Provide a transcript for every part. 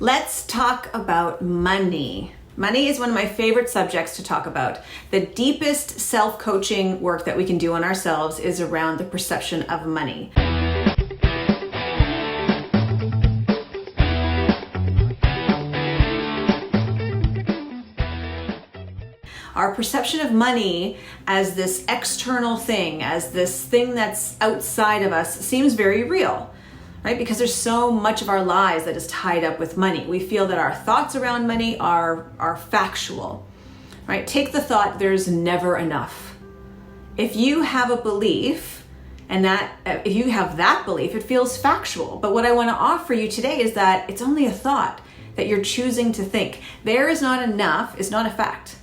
Let's talk about money. Money is one of my favorite subjects to talk about. The deepest self-coaching work that we can do on ourselves is around the perception of money. Our perception of money as this external thing, as this thing that's outside of us, seems very real. Right? Because there's so much of our lives that is tied up with money. We feel that our thoughts around money are factual, right? Take the thought, there's never enough. If you have a belief, if you have that belief, it feels factual. But what I want to offer you today is that it's only a thought that you're choosing to think. There is not enough is not a fact.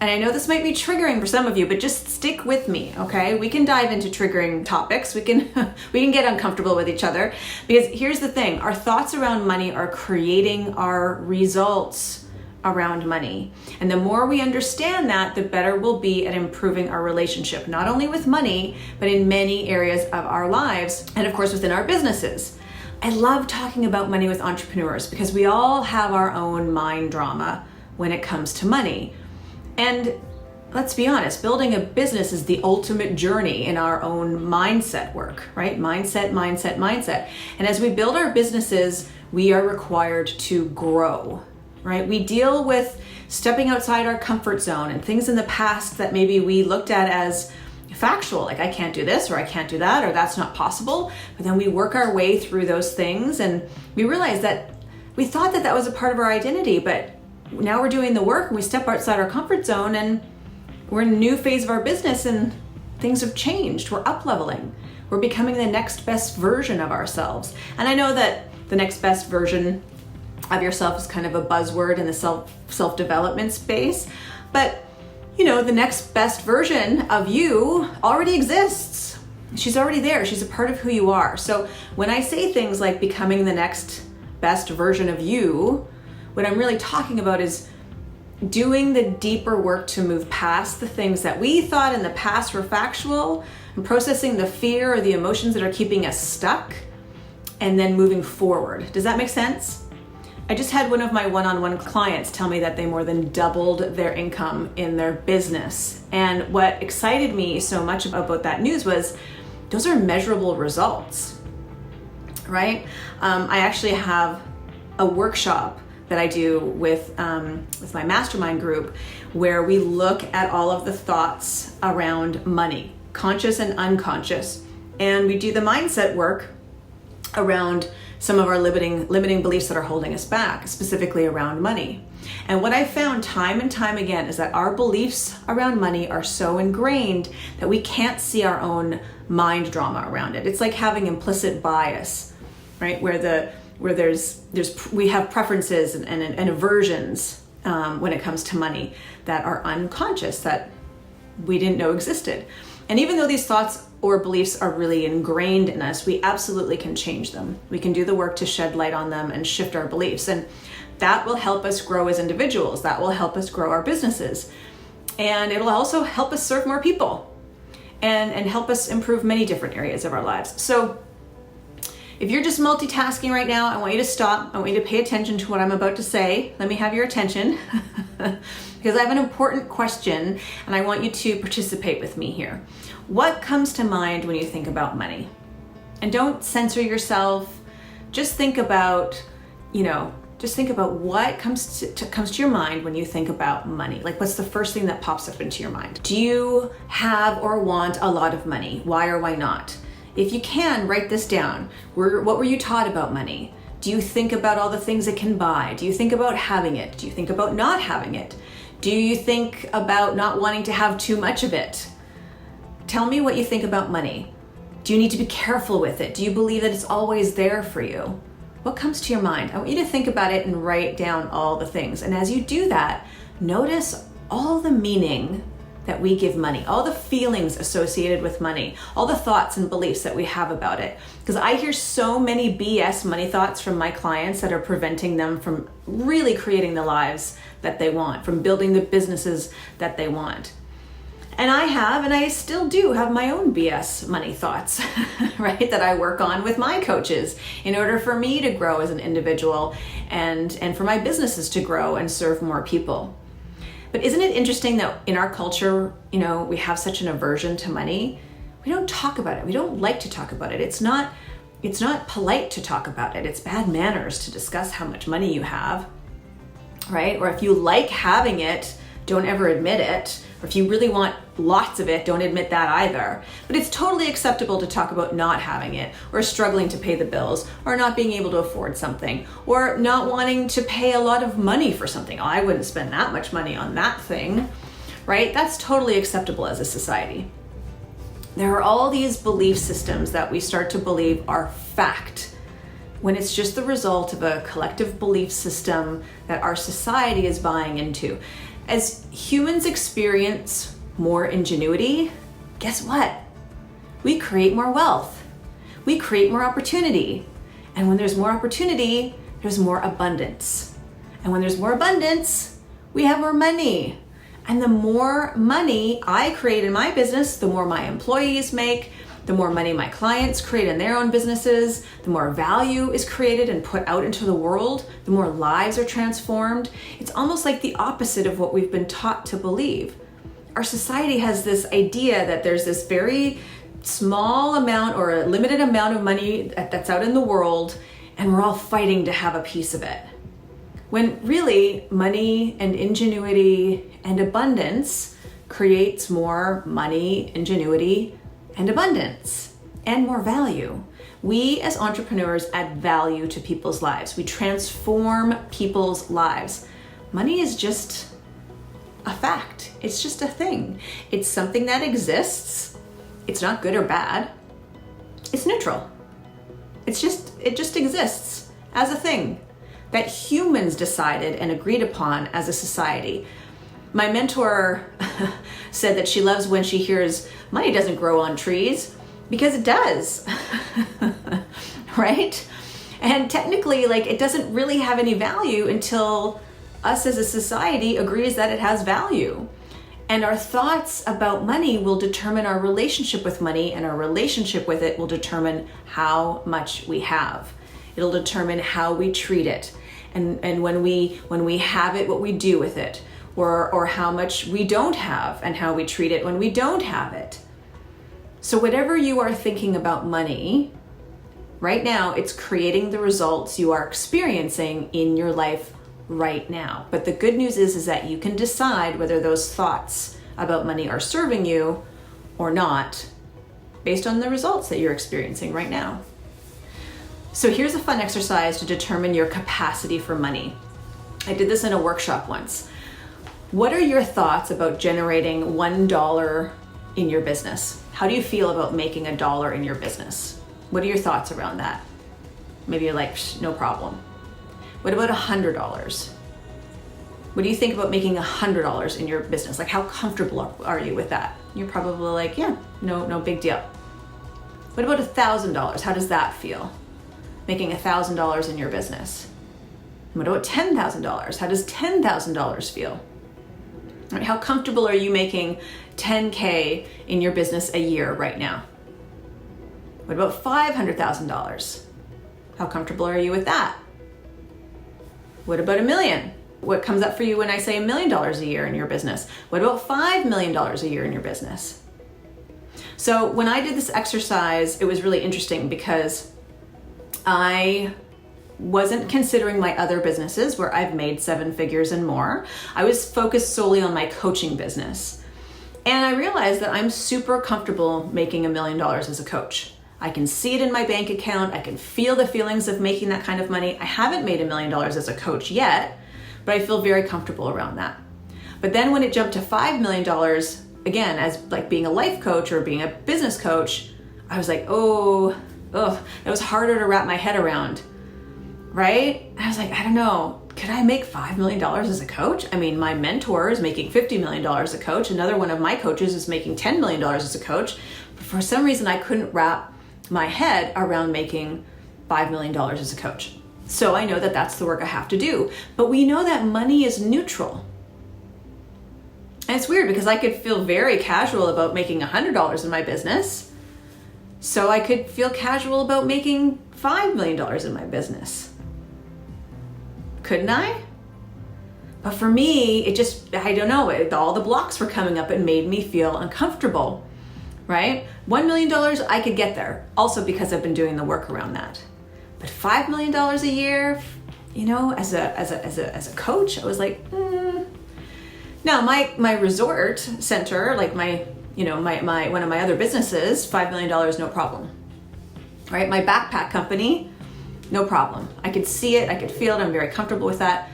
And I know this might be triggering for some of you, but just stick with me, okay? We can dive into triggering topics. We can get uncomfortable with each other, because here's the thing. Our thoughts around money are creating our results around money. And the more we understand that, the better we'll be at improving our relationship, not only with money, but in many areas of our lives, and of course within our businesses. I love talking about money with entrepreneurs because we all have our own mind drama when it comes to money. And let's be honest, building a business is the ultimate journey in our own mindset work, right? Mindset. And as we build our businesses, we are required to grow, right? We deal with stepping outside our comfort zone and things in the past that maybe we looked at as factual, like I can't do this or I can't do that or that's not possible. But then we work our way through those things and we realize that we thought that was a part of our identity, but now we're doing the work and we step outside our comfort zone and we're in a new phase of our business and things have changed. We're up leveling. We're becoming the next best version of ourselves. And I know that the next best version of yourself is kind of a buzzword in the self-development space, but the next best version of you already exists. She's already there. She's a part of who you are. So when I say things like becoming the next best version of you, what I'm really talking about is doing the deeper work to move past the things that we thought in the past were factual and processing the fear or the emotions that are keeping us stuck and then moving forward. Does that make sense? I just had one of my one-on-one clients tell me that they more than doubled their income in their business. And what excited me so much about that news was those are measurable results, right? I actually have a workshop that I do with my mastermind group where we look at all of the thoughts around money, conscious and unconscious. And we do the mindset work around some of our limiting beliefs that are holding us back, specifically around money. And what I found time and time again is that our beliefs around money are so ingrained that we can't see our own mind drama around it. It's like having implicit bias, right? Where we have preferences and aversions when it comes to money that are unconscious, that we didn't know existed. And even though these thoughts or beliefs are really ingrained in us, we absolutely can change them. We can do the work to shed light on them and shift our beliefs. And that will help us grow as individuals. That will help us grow our businesses. And it'll also help us serve more people and help us improve many different areas of our lives. So if you're just multitasking right now, I want you to stop. I want you to pay attention to what I'm about to say. Let me have your attention because I have an important question and I want you to participate with me here. What comes to mind when you think about money? And don't censor yourself. Just think about, what comes to your mind when you think about money. Like, what's the first thing that pops up into your mind? Do you have or want a lot of money? Why or why not? If you can, write this down. What were you taught about money? Do you think about all the things it can buy? Do you think about having it? Do you think about not having it? Do you think about not wanting to have too much of it? Tell me what you think about money. Do you need to be careful with it? Do you believe that it's always there for you? What comes to your mind? I want you to think about it and write down all the things. And as you do that, notice all the meaning that we give money, all the feelings associated with money, all the thoughts and beliefs that we have about it. Because I hear so many BS money thoughts from my clients that are preventing them from really creating the lives that they want, from building the businesses that they want. And I still do have my own BS money thoughts, right? That I work on with my coaches in order for me to grow as an individual and for my businesses to grow and serve more people. But isn't it interesting that in our culture, we have such an aversion to money? We don't talk about it. We don't like to talk about it. It's not polite to talk about it. It's bad manners to discuss how much money you have, right? Or if you like having it, don't ever admit it. Or if you really want lots of it, don't admit that either. But it's totally acceptable to talk about not having it, or struggling to pay the bills, or not being able to afford something, or not wanting to pay a lot of money for something. Oh, I wouldn't spend that much money on that thing, right? That's totally acceptable as a society. There are all these belief systems that we start to believe are fact, when it's just the result of a collective belief system that our society is buying into. As humans experience more ingenuity, guess what? We create more wealth. We create more opportunity. And when there's more opportunity, there's more abundance. And when there's more abundance, we have more money. And the more money I create in my business, the more my employees make, the more money my clients create in their own businesses, the more value is created and put out into the world, the more lives are transformed. It's almost like the opposite of what we've been taught to believe. Our society has this idea that there's this very small amount or a limited amount of money that's out in the world, and we're all fighting to have a piece of it. When really, money and ingenuity and abundance creates more money, ingenuity, and abundance, and more value. We as entrepreneurs add value to people's lives. We transform people's lives. Money is just a fact. It's just a thing. It's something that exists. It's not good or bad. It's neutral. It just exists as a thing that humans decided and agreed upon as a society. My mentor said that she loves when she hears money doesn't grow on trees, because it does, right? And technically, it doesn't really have any value until us as a society agrees that it has value. And our thoughts about money will determine our relationship with money, and our relationship with it will determine how much we have. It'll determine how we treat it. And when we have it, what we do with it, or how much we don't have and how we treat it when we don't have it. So whatever you are thinking about money, right now, it's creating the results you are experiencing in your life right now. But the good news is that you can decide whether those thoughts about money are serving you or not based on the results that you're experiencing right now. So here's a fun exercise to determine your capacity for money. I did this in a workshop once. What are your thoughts about generating $1 in your business? How do you feel about making $1 in your business? What are your thoughts around that? Maybe you're like, no problem. What about $100? What do you think about making $100 in your business? How comfortable are you with that? You're probably like, yeah, no big deal. What about $1,000? How does that feel? Making $1,000 in your business. What about $10,000? How does $10,000 feel? Right, how comfortable are you making $10K in your business a year right now? What about $500,000? How comfortable are you with that? What about $1 million? What comes up for you when I say $1 million a year in your business? What about $5 million a year in your business? So when I did this exercise, it was really interesting because I wasn't considering my other businesses where I've made 7 figures and more. I was focused solely on my coaching business. And I realized that I'm super comfortable making $1 million as a coach. I can see it in my bank account. I can feel the feelings of making that kind of money. I haven't made $1 million as a coach yet, but I feel very comfortable around that. But then when it jumped to $5 million, again, as being a life coach or being a business coach, I was like, it was harder to wrap my head around. Right? I was like, I don't know, could I make $5 million as a coach? I mean, my mentor is making $50 million as a coach. Another one of my coaches is making $10 million as a coach. But for some reason, I couldn't wrap my head around making $5 million as a coach. So I know that that's the work I have to do. But we know that money is neutral. And it's weird because I could feel very casual about making $100 in my business. So I could feel casual about making $5 million in my business. Couldn't I? But for me, it just, I don't know, all the blocks were coming up and made me feel uncomfortable, right? $1 million, I could get there, also because I've been doing the work around that. But $5 million a year, you know, as a coach, I was like, Now my resort center, like my one of my other businesses, $5 million, no problem, right? My backpack company, no problem. I could see it, I could feel it, I'm very comfortable with that.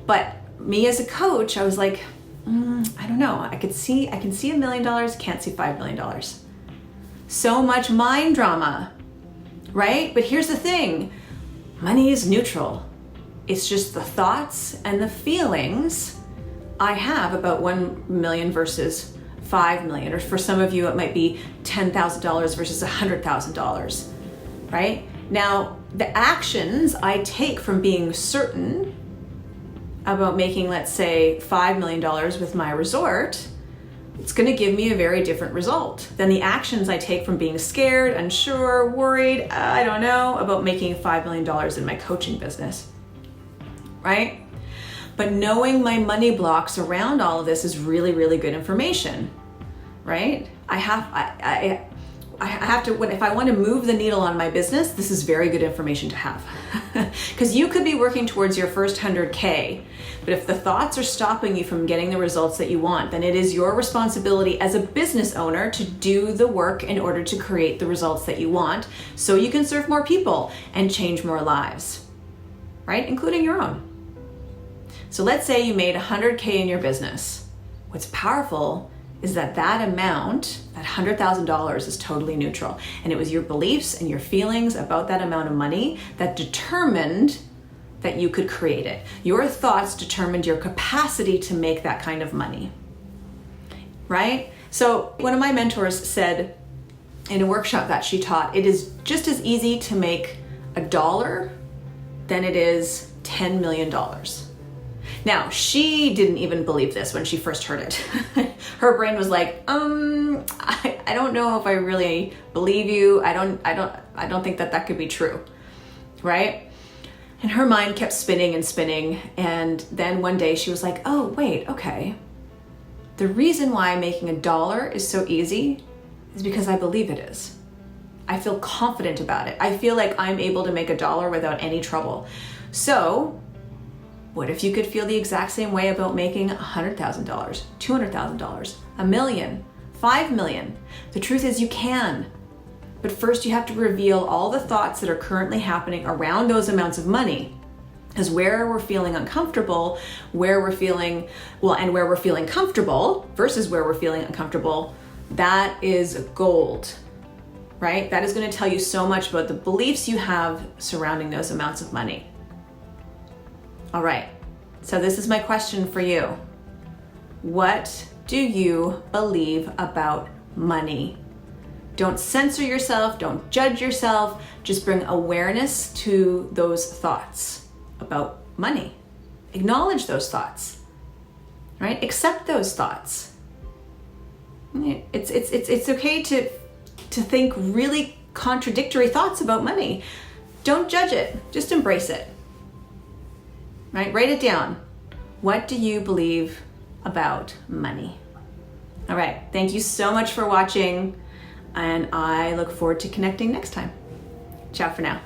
But me as a coach, I was like, I don't know. I can see $1 million, can't see $5 million. So much mind drama, right? But here's the thing, money is neutral. It's just the thoughts and the feelings I have about 1 million versus 5 million, or for some of you, it might be $10,000 versus $100,000, right? Now, the actions I take from being certain about making, let's say, $5 million with my resort, it's going to give me a very different result than the actions I take from being scared, unsure, worried, I don't know, about making $5 million in my coaching business, right? But knowing my money blocks around all of this is really, really good information, right? I have to, if I want to move the needle on my business, this is very good information to have. Because you could be working towards your first 100K, but if the thoughts are stopping you from getting the results that you want, then it is your responsibility as a business owner to do the work in order to create the results that you want, so you can serve more people and change more lives, right? Including your own. So let's say you made 100K in your business. What's powerful is that amount, that $100,000, is totally neutral. And it was your beliefs and your feelings about that amount of money that determined that you could create it. Your thoughts determined your capacity to make that kind of money, right? So one of my mentors said in a workshop that she taught, it is just as easy to make $1 than it is $10 million. Now, she didn't even believe this when she first heard it. Her brain was like, I don't know if I really believe you. I don't think that could be true, right? And her mind kept spinning and spinning. And then one day she was like, oh, wait, okay. The reason why making $1 is so easy is because I believe it is. I feel confident about it. I feel like I'm able to make $1 without any trouble. So what if you could feel the exact same way about making $100,000, $200,000, $1 million, $5 million? The truth is you can. But first you have to reveal all the thoughts that are currently happening around those amounts of money. Because where we're feeling uncomfortable, where we're feeling comfortable versus where we're feeling uncomfortable, that is gold, right? That is going to tell you so much about the beliefs you have surrounding those amounts of money. All right, so this is my question for you. What do you believe about money? Don't censor yourself, don't judge yourself, just bring awareness to those thoughts about money. Acknowledge those thoughts, right? Accept those thoughts. It's okay to think really contradictory thoughts about money. Don't judge it, just embrace it. Right? Write it down. What do you believe about money? All right. Thank you so much for watching, and I look forward to connecting next time. Ciao for now.